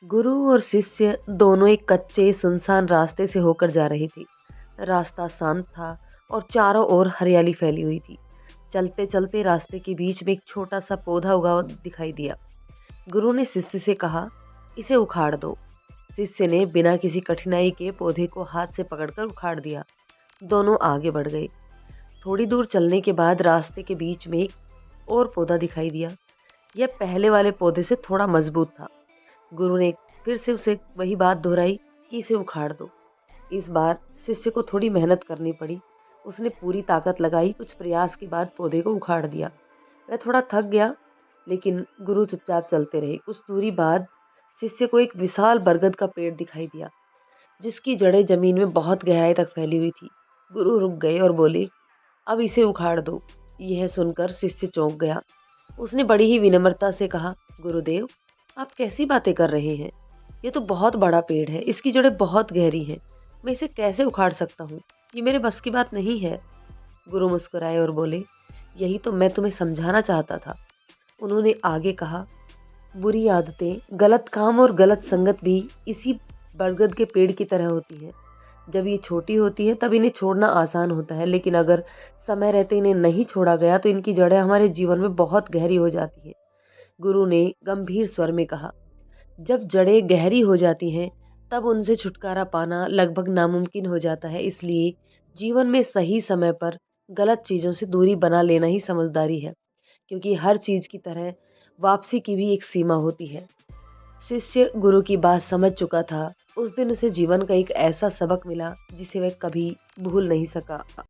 गुरु और शिष्य दोनों एक कच्चे सुनसान रास्ते से होकर जा रही थी। रास्ता शांत था और चारों ओर हरियाली फैली हुई थी। चलते चलते रास्ते के बीच में एक छोटा सा पौधा उगा हुआ दिखाई दिया। गुरु ने शिष्य से कहा, इसे उखाड़ दो। शिष्य ने बिना किसी कठिनाई के पौधे को हाथ से पकड़कर उखाड़ दिया। दोनों आगे बढ़ गए। थोड़ी दूर चलने के बाद रास्ते के बीच में एक और पौधा दिखाई दिया। यह पहले वाले पौधे से थोड़ा मजबूत था। गुरु ने फिर से उसे वही बात दोहराई कि इसे उखाड़ दो। इस बार शिष्य को थोड़ी मेहनत करनी पड़ी। उसने पूरी ताकत लगाई। कुछ प्रयास के बाद पौधे को उखाड़ दिया। वह थोड़ा थक गया, लेकिन गुरु चुपचाप चलते रहे। कुछ दूरी बाद शिष्य को एक विशाल बरगद का पेड़ दिखाई दिया, जिसकी जड़ें जमीन में बहुत गहराई तक फैली हुई थी। गुरु रुक गए और बोले, अब इसे उखाड़ दो। यह सुनकर शिष्य चौंक गया। उसने बड़ी ही विनम्रता से कहा, गुरुदेव, आप कैसी बातें कर रहे हैं? ये तो बहुत बड़ा पेड़ है, इसकी जड़ें बहुत गहरी हैं। मैं इसे कैसे उखाड़ सकता हूँ? ये मेरे बस की बात नहीं है। गुरु मुस्कुराए और बोले, यही तो मैं तुम्हें समझाना चाहता था। उन्होंने आगे कहा, बुरी आदतें, गलत काम और गलत संगत भी इसी बरगद के पेड़ की तरह होती है। जब ये छोटी होती है तब इन्हें छोड़ना आसान होता है, लेकिन अगर समय रहते इन्हें नहीं छोड़ा गया तो इनकी जड़ें हमारे जीवन में बहुत गहरी हो जाती है। गुरु ने गंभीर स्वर में कहा, जब जड़ें गहरी हो जाती हैं तब उनसे छुटकारा पाना लगभग नामुमकिन हो जाता है। इसलिए जीवन में सही समय पर गलत चीज़ों से दूरी बना लेना ही समझदारी है, क्योंकि हर चीज़ की तरह वापसी की भी एक सीमा होती है। शिष्य गुरु की बात समझ चुका था। उस दिन उसे जीवन का एक ऐसा सबक मिला जिसे वह कभी भूल नहीं सका।